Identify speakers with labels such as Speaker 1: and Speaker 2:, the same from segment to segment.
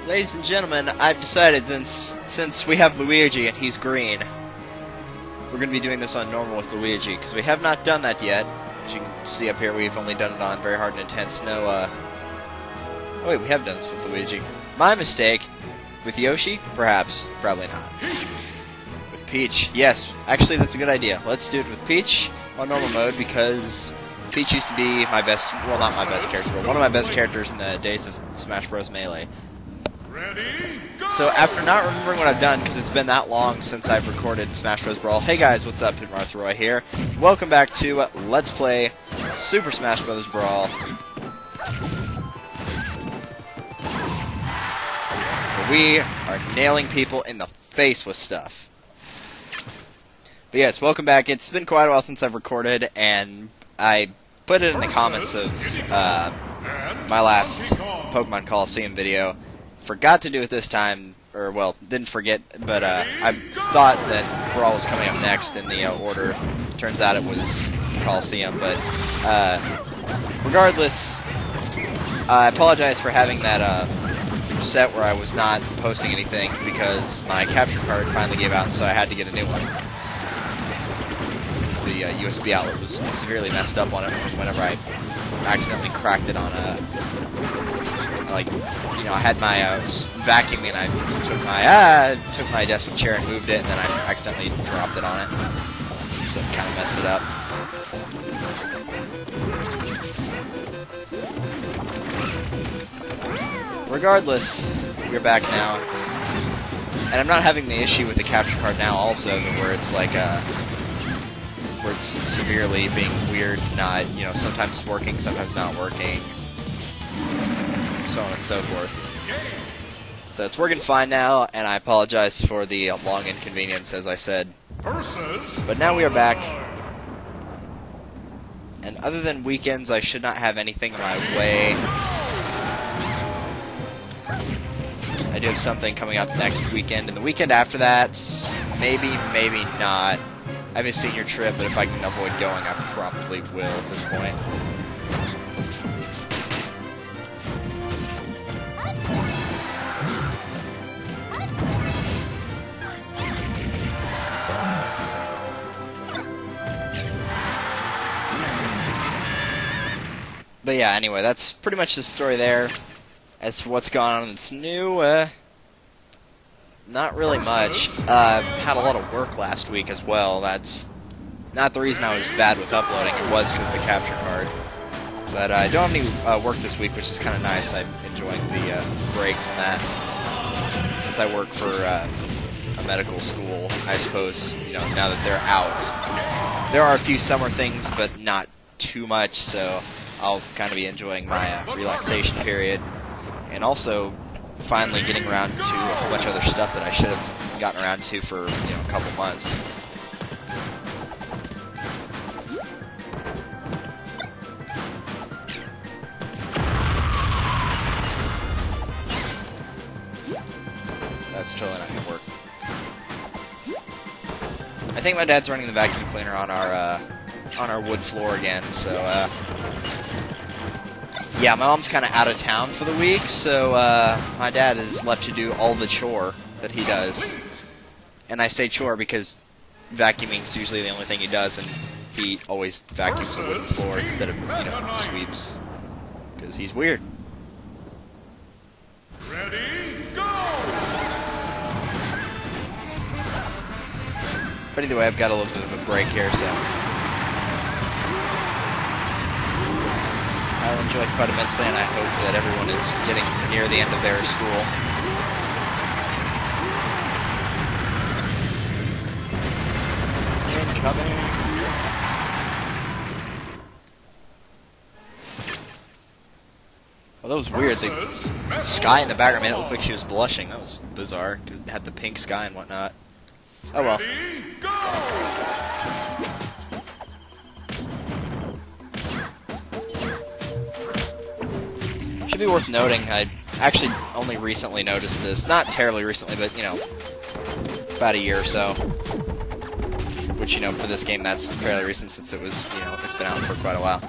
Speaker 1: Ladies and gentlemen, I've decided since we have Luigi and he's green, we're going to be doing this on normal with Luigi, because we have not done that yet. As you can see up here, we've only done it on very hard and intense. Oh wait, we have done this with Luigi. My mistake. With Yoshi? Perhaps. Probably not. With Peach? Yes. Actually, that's a good idea. Let's do it with Peach on normal mode, because Peach used to be my best, well, not my best character, but one of my best characters in the days of Smash Bros. Melee. So after not remembering what I've done, because it's been that long since I've recorded Smash Bros. Brawl, hey guys, what's up? Roy here. Welcome back to Let's Play Super Smash Bros. Brawl. Where we are nailing people in the face with stuff. But yes, welcome back. It's been quite a while since I've recorded, and I put it in the comments of my last Pokemon Coliseum video. Forgot to do it this time, or, well, didn't forget, but I thought that Brawl was coming up next in the order. Turns out it was Coliseum, but regardless, I apologize for having that set where I was not posting anything, because my capture card finally gave out, so I had to get a new one. Because the USB outlet was severely messed up on it whenever I accidentally cracked it on a... Like, you know, I had my vacuum and I took my desk chair and moved it, and then I accidentally dropped it on it, so it kind of messed it up. Regardless, we're back now, and I'm not having the issue with the capture card now, also, where it's like where it's severely being weird, not, you know, sometimes working, sometimes not working. So on and so forth. So it's working fine now, and I apologize for the long inconvenience, as I said. But now we are back, and other than weekends, I should not have anything in my way. I do have something coming up next weekend, and the weekend after that, maybe, maybe not. I have a senior trip, but if I can avoid going, I probably will at this point. But yeah, anyway, that's pretty much the story there. As for what's gone on that's new, not really much. Had a lot of work last week as well. That's not the reason I was bad with uploading. It was because of the capture card. But I don't have any work this week, which is kind of nice. I'm enjoying the break from that. Since I work for a medical school, I suppose, you know, now that they're out, there are a few summer things, but not too much, so I'll kind of be enjoying my relaxation period, and also finally getting around to a whole bunch of other stuff that I should have gotten around to for, you know, a couple months. That's totally not gonna work. I think my dad's running the vacuum cleaner on our wood floor again, so yeah, my mom's kind of out of town for the week, so my dad is left to do all the chore that he does. And I say chore because vacuuming is usually the only thing he does, and he always vacuums the wooden floor instead of, you know, sweeps. Because he's weird.
Speaker 2: Ready, go!
Speaker 1: But either way, I've got a little bit of a break here, so I'll enjoy it quite immensely, and I hope that everyone is getting near the end of their school. Incoming! Well, that was weird. The sky in the background made it look like she was blushing. That was bizarre, because it had the pink sky and whatnot. Oh well. Should be worth noting, I actually only recently noticed this. Not terribly recently, but, you know, about a year or so. Which, you know, for this game, that's fairly recent since it was, you know, it's been out for quite a while.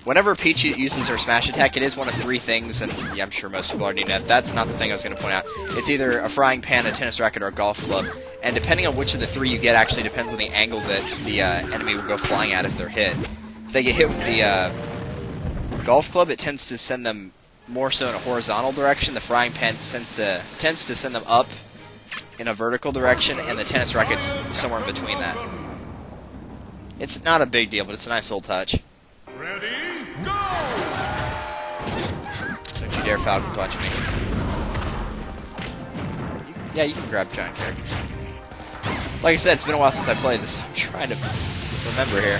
Speaker 1: Whenever Peach uses her smash attack, it is one of three things, and yeah, I'm sure most people already know. That's not the thing I was going to point out. It's either a frying pan, a tennis racket, or a golf club. And depending on which of the three you get actually depends on the angle that the enemy will go flying at if they're hit. If they get hit with the golf club, it tends to send them more so in a horizontal direction. The frying pan tends to send them up in a vertical direction, and the tennis racket's somewhere in between that. It's not a big deal, but it's a nice little touch.
Speaker 2: Ready, go!
Speaker 1: Don't you dare Falcon Punch me. Yeah, you can grab giant characters. Like I said, it's been a while since I played this. I'm trying to remember here.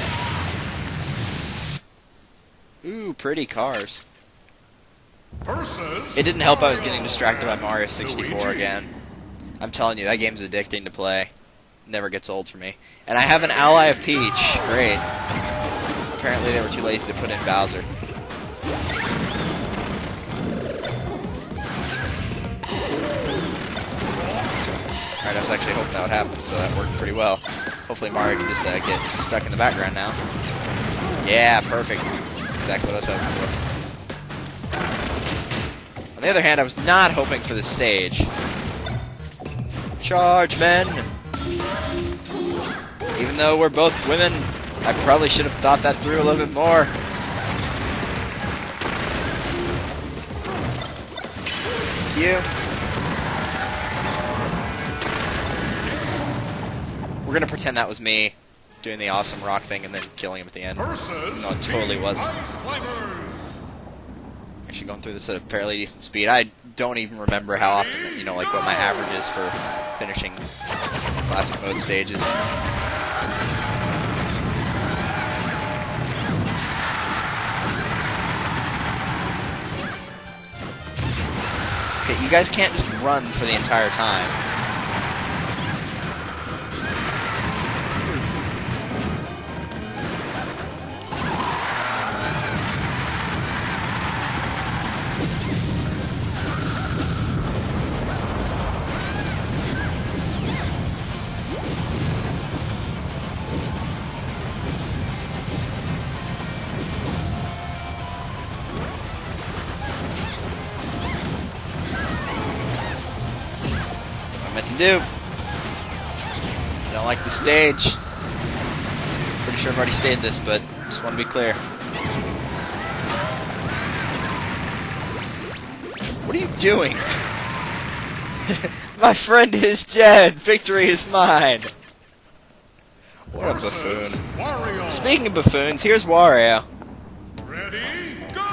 Speaker 1: Ooh, pretty cars. It didn't help I was getting distracted by Mario 64 again. I'm telling you, that game's addicting to play. Never gets old for me. And I have an ally of Peach. Great. Apparently they were too lazy to put in Bowser. Alright, I was actually hoping that would happen, so that worked pretty well. Hopefully Mario can just get stuck in the background now. Yeah, perfect. Exactly what I was hoping for. On the other hand, I was not hoping for this stage. Charge, men! Even though we're both women, I probably should have thought that through a little bit more. Thank you. We're gonna pretend that was me doing the awesome rock thing and then killing him at the end. No, it totally wasn't. Actually going through this at a fairly decent speed. I don't even remember how often, like what my average is for finishing classic mode stages. Okay, you guys can't just run for the entire time. Do. I don't like the stage. Pretty sure I've already stated this, but just want to be clear. What are you doing? My friend is dead. Victory is mine. What a buffoon. Speaking of buffoons, here's Wario.
Speaker 2: Ready, go!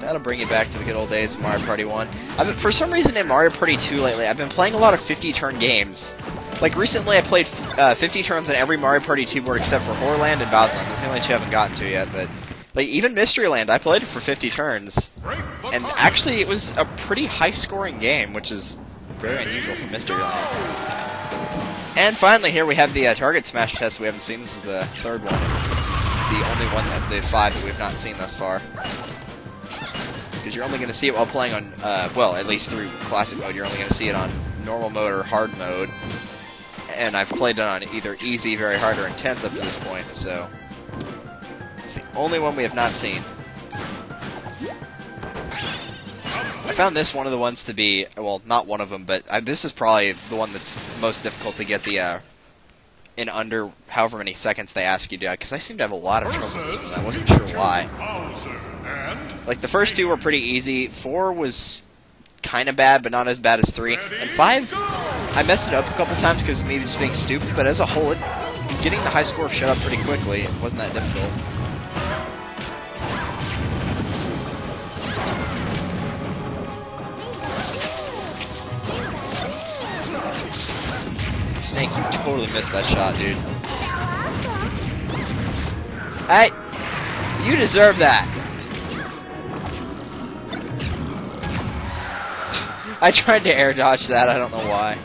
Speaker 1: That'll bring you back to the good old days of Mario Party 1. For some reason in Mario Party 2 lately, I've been playing a lot of 50-turn games. Like, recently I played 50 turns on every Mario Party 2 board except for Horrorland and Bowserland. That's the only two I haven't gotten to yet, but... Like, even Mysteryland, I played it for 50 turns. And actually, it was a pretty high-scoring game, which is very unusual for Mysteryland. And finally, here we have the target smash test we haven't seen. This is the third one. This is the only one of the 5 that we've not seen thus far. Because you're only going to see it while playing on, well, at least through Classic mode, you're only going to see it on normal mode or hard mode. And I've played it on either easy, very hard, or intense up to this point, so... It's the only one we have not seen. I found this one of the ones to be, well, not one of them, but this is probably the one that's most difficult to get the, in under however many seconds they ask you to, because I seem to have a lot of trouble with this one. I wasn't sure why. Like, the first 2 were pretty easy. 4 was kind of bad, but not as bad as 3. And 5, I messed it up a couple times because of me just being stupid, but as a whole, getting the high score shut up pretty quickly. It wasn't that difficult. Snake, you totally missed that shot, dude. Hey! You deserve that! I tried to air dodge that, I don't know why.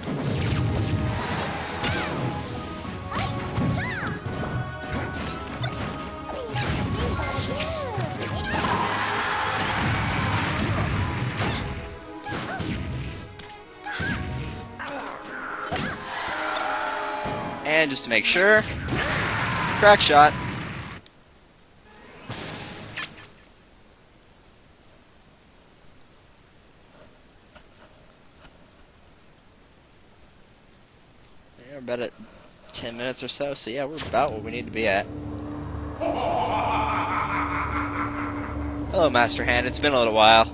Speaker 1: And just to make sure, crack shot. Yeah, we're about at 10 minutes or so, so yeah, we're about where we need to be at. Hello, Master Hand. It's been a little while.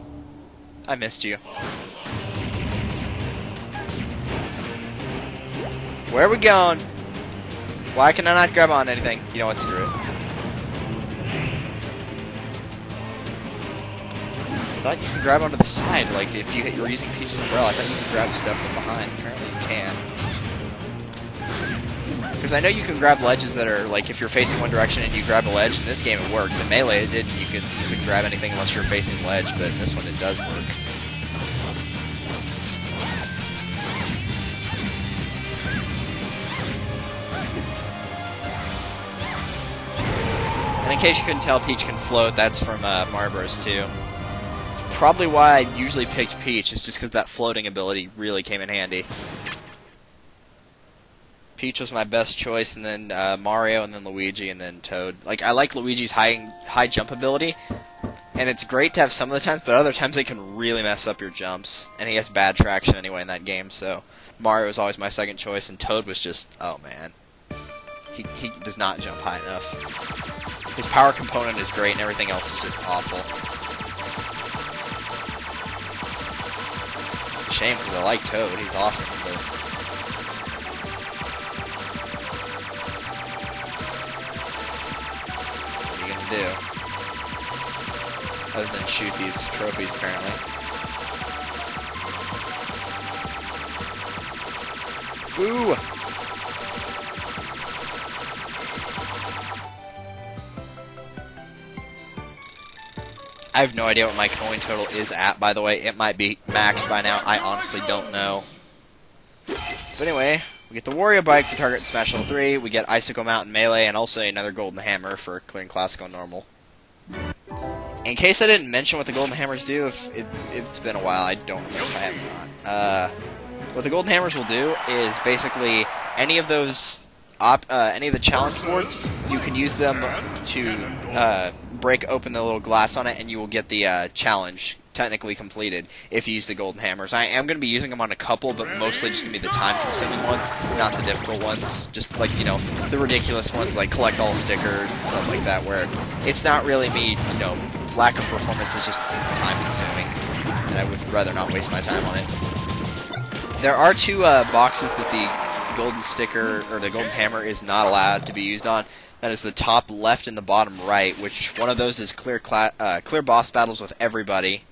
Speaker 1: I missed you. Where are we going? Why can I not grab on anything? You know what? Screw it. I thought you could grab onto the side. Like, if you were using Peach's umbrella, I thought you could grab stuff from behind. Apparently you can't. Because I know you can grab ledges that are, like, if you're facing one direction and you grab a ledge, in this game it works. In Melee it didn't. You couldn't grab anything unless you're facing ledge, but in this one it does work. And in case you couldn't tell, Peach can float. That's from Mario Bros. 2. It's probably why I usually picked Peach. It's just because that floating ability really came in handy. Peach was my best choice, and then Mario, and then Luigi, and then Toad. Like, I like Luigi's high jump ability, and it's great to have some of the times, but other times it can really mess up your jumps. And he has bad traction anyway in that game, so Mario was always my second choice, and Toad was just, oh man. He does not jump high enough. His power component is great, and everything else is just awful. It's a shame, because I like Toad. He's awesome, but... what are you gonna do? Other than shoot these trophies, apparently. Boo! I have no idea what my coin total is at, by the way. It might be maxed by now. I honestly don't know. But anyway, we get the Wario Bike for Target Smash Level 3. We get Icicle Mountain Melee, and also another Golden Hammer for clearing Classical and Normal. In case I didn't mention what the Golden Hammers do, if it's been a while, I don't know if I have not. What the Golden Hammers will do is basically any of those... any of the challenge boards, you can use them to break open the little glass on it, and you will get the challenge technically completed if you use the Golden Hammers. I am going to be using them on a couple, but mostly just going to be the time-consuming ones, not the difficult ones. Just like, you know, the ridiculous ones, like collect all stickers and stuff like that, where it's not really me, you know, lack of performance, it's just time-consuming, and I would rather not waste my time on it. There are two boxes that the golden sticker or the golden hammer is not allowed to be used on. That is the top left and the bottom right, which one of those is clear boss battles with everybody,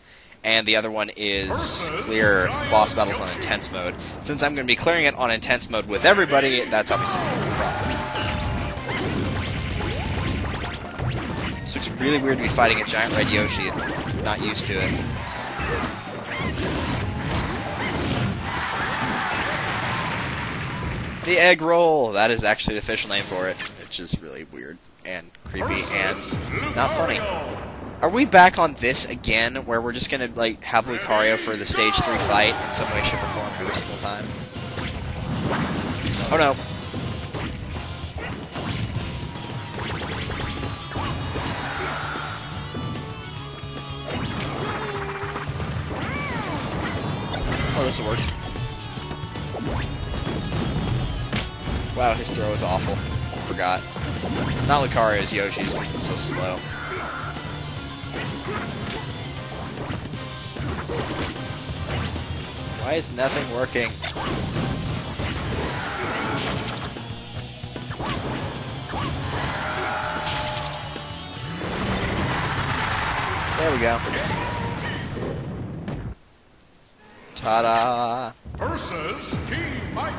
Speaker 1: and the other one is clear boss battles on intense mode. Since I'm going to be clearing it on intense mode with everybody, that's obviously the problem. This looks really weird to be fighting a giant red Yoshi. I'm not used to it. The egg roll! That is actually the official name for it, which is really weird and creepy and not funny. Are we back on this again, where we're just gonna, like, have Lucario for the stage 3 fight in some way, shape, or form every single time? Oh no. Oh, this'll work. Wow, his throw is awful. I forgot. Not Lucario's, Yoshi's, because it's so slow. Why is nothing working? There we go. Ta-da!
Speaker 2: Versus Team Mike.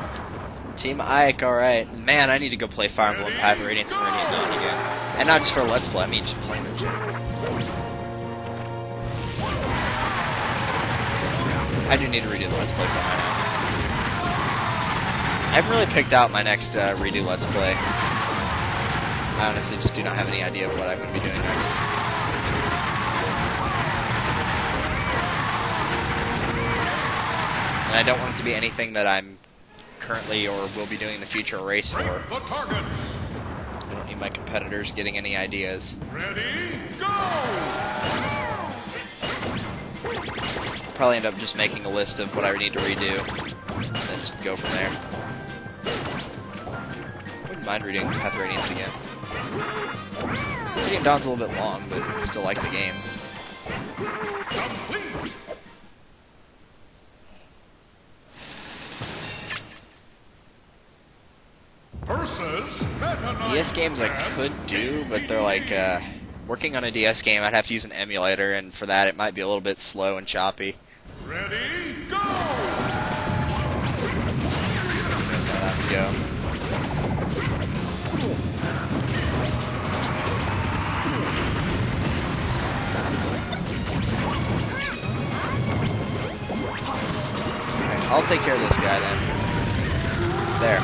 Speaker 1: Team Ike, alright. Man, I need to go play Fire Emblem Path of Radiance and Radiant Dawn again. And not just for Let's Play, I mean just playing in general. I do need to redo the Let's Play for mine now. I haven't really picked out my next redo Let's Play. I honestly just do not have any idea of what I'm going to be doing next. And I don't want it to be anything that I'm currently or will be doing in the future a race for.
Speaker 2: The target.
Speaker 1: I don't need my competitors getting any ideas.
Speaker 2: Ready, go!
Speaker 1: Probably end up just making a list of what I need to redo, and then just go from there. Wouldn't mind redoing Path Radiance again. Radiant Dawn's a little bit long, but I still like the game.
Speaker 2: Complete. Versus Meta Knight
Speaker 1: DS games I
Speaker 2: and
Speaker 1: could do, but they're like, working on a DS game, I'd have to use an emulator, and for that it might be a little bit slow and choppy.
Speaker 2: Ready, go!
Speaker 1: So who knows how that would go. Alright, I'll take care of this guy then. There.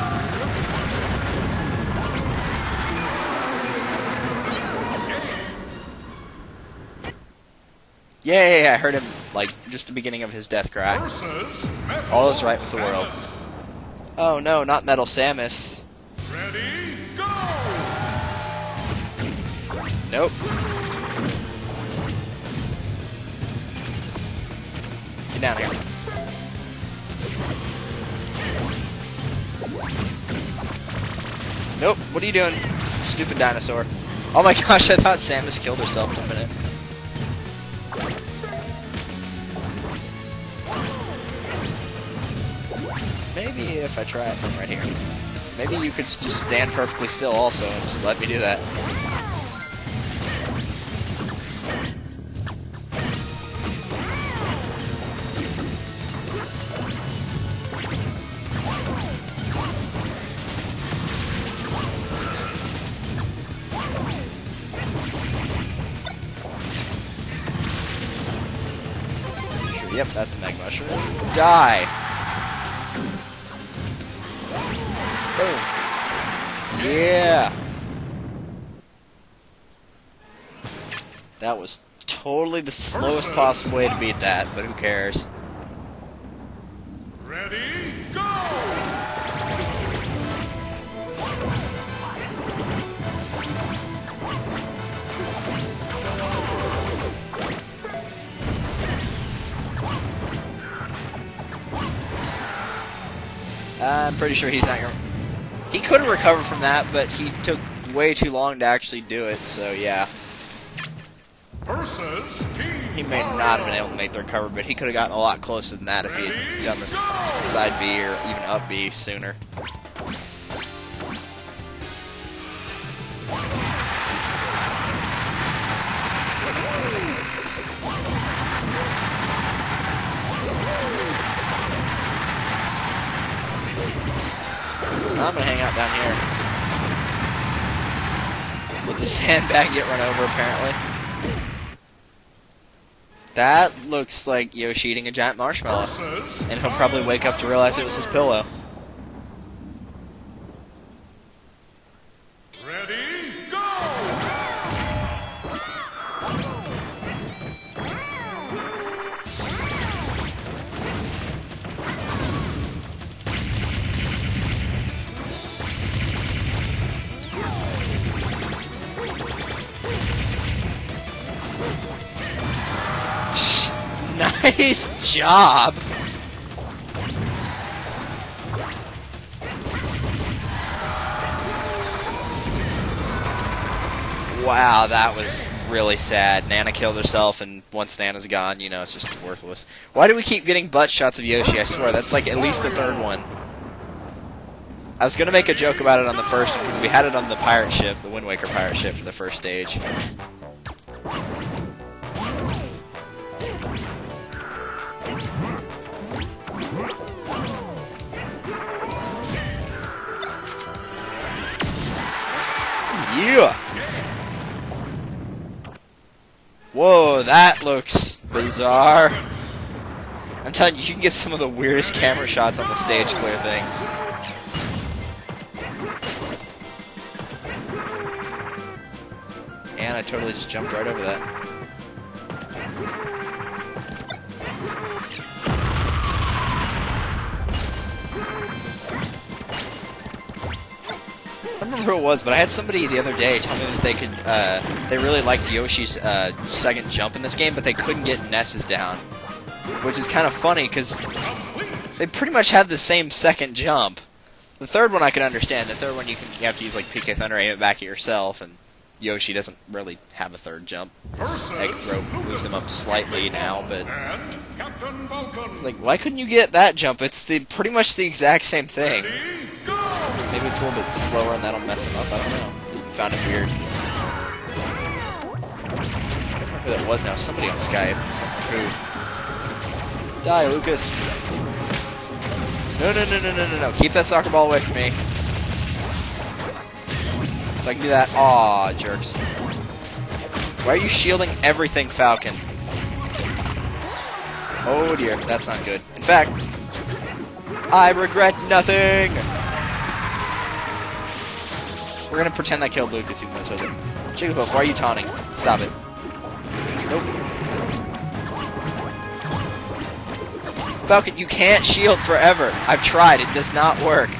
Speaker 1: Yay! I heard him, like, just the beginning of his death cry.
Speaker 2: Versus Metal
Speaker 1: All is right with the world.
Speaker 2: Samus.
Speaker 1: Oh no, not Metal Samus.
Speaker 2: Ready, go!
Speaker 1: Nope. Get down here. Nope, what are you doing? Stupid dinosaur. Oh my gosh, I thought Samus killed herself for a minute. Maybe if I try it from right here. Maybe you could just stand perfectly still also and just let me do that. Sure, yep, that's a Mag Mushroom. Die! Boom. Yeah! That was totally the slowest possible way to beat that, but who cares?
Speaker 2: Ready, go!
Speaker 1: I'm pretty sure he's not your... He could have recovered from that, but he took way too long to actually do it, so yeah.
Speaker 2: Versus Team
Speaker 1: He may not have been able to make the recovery, but he could have gotten a lot closer than that if he had done this side B or even up B sooner. I'm gonna hang out down here. Let the sandbag get run over, apparently. That looks like Yoshi eating a giant marshmallow. And he'll probably wake up to realize it was his pillow.
Speaker 2: Ready, go!
Speaker 1: Nice job! Wow, that was really sad. Nana killed herself, and once Nana's gone, you know, it's just worthless. Why do we keep getting butt shots of Yoshi? I swear, that's like at least the third one. I was gonna make a joke about it on the first one, because we had it on the pirate ship, the Wind Waker pirate ship for the first stage. Yeah! Whoa, that looks bizarre. I'm telling you, you can get some of the weirdest camera shots on the stage clear things. And I totally just jumped right over that. remember who it was, but I had somebody the other day tell me that they could, they really liked Yoshi's second jump in this game, but they couldn't get Ness's down. Which is kind of funny, because they pretty much have the same second jump. The third one I can understand. The third one you have to use like PK Thunder, aim it back at yourself, and Yoshi doesn't really have a third jump. His egg throw moves him up slightly now, but it's like, why couldn't you get that jump? It's pretty much the exact same thing. Maybe it's a little bit slower and that'll mess him up. I don't know. Just found it weird. I can't remember who that was now. Somebody on Skype. Who? Die, Lucas. No. Keep that soccer ball away from me. So I can do that. Aw, jerks. Why are you shielding everything, Falcon? Oh dear, that's not good. In fact, I regret nothing! We're gonna pretend that killed Lucas even though it's with him. Jigglypuff, why are you taunting? Stop it. Nope. Falcon, you can't shield forever. I've tried, it does not work.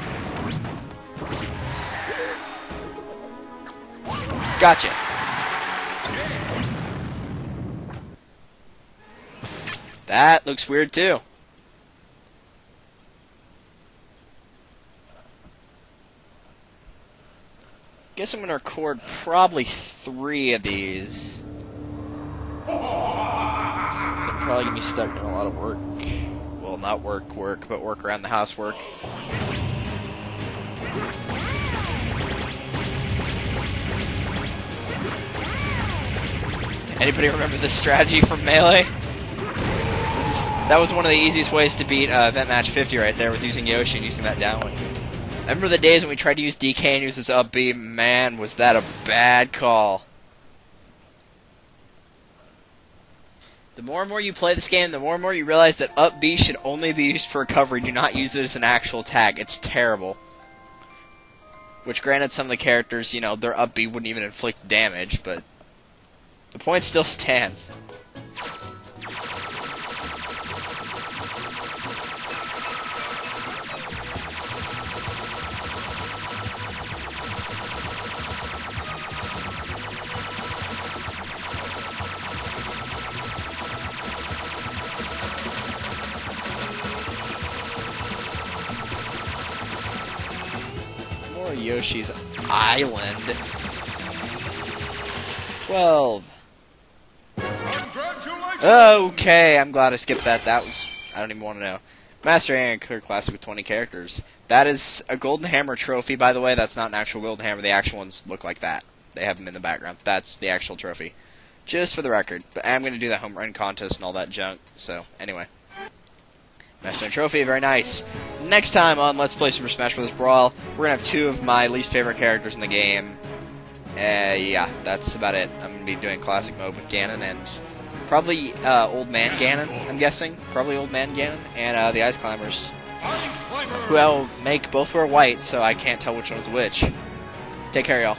Speaker 1: Gotcha. That looks weird too. Guess I'm gonna record probably 3 of these. Since I'm probably gonna be stuck doing a lot of work. Well, not work, but work around the house work. Anybody remember this strategy from Melee? That was one of the easiest ways to beat Event Match 50 right there, was using Yoshi and using that downwind. I remember the days when we tried to use DK and use this up B. Man, was that a bad call. The more and more you play this game, the more and more you realize that up B should only be used for recovery. Do not use it as an actual attack. It's terrible. Which, granted, some of the characters, you know, their up B wouldn't even inflict damage, but the point still stands. Yoshi's Island. 12. Okay, I'm glad I skipped that. That was... I don't even want to know. Master and Clear Classic with 20 characters. That is a Golden Hammer trophy, by the way. That's not an actual Golden Hammer. The actual ones look like that. They have them in the background. That's the actual trophy. Just for the record. But I'm going to do that home run contest and all that junk. So, anyway. Master and Trophy, very nice. Next time on Let's Play Super Smash Bros. Brawl, we're going to have 2 of my least favorite characters in the game. Yeah, that's about it. I'm going to be doing Classic Mode with Ganon and probably Old Man Ganon, I'm guessing. Probably Old Man Ganon and the Ice Climbers, who I'll make both wear white, so I can't tell which one's which. Take care, y'all.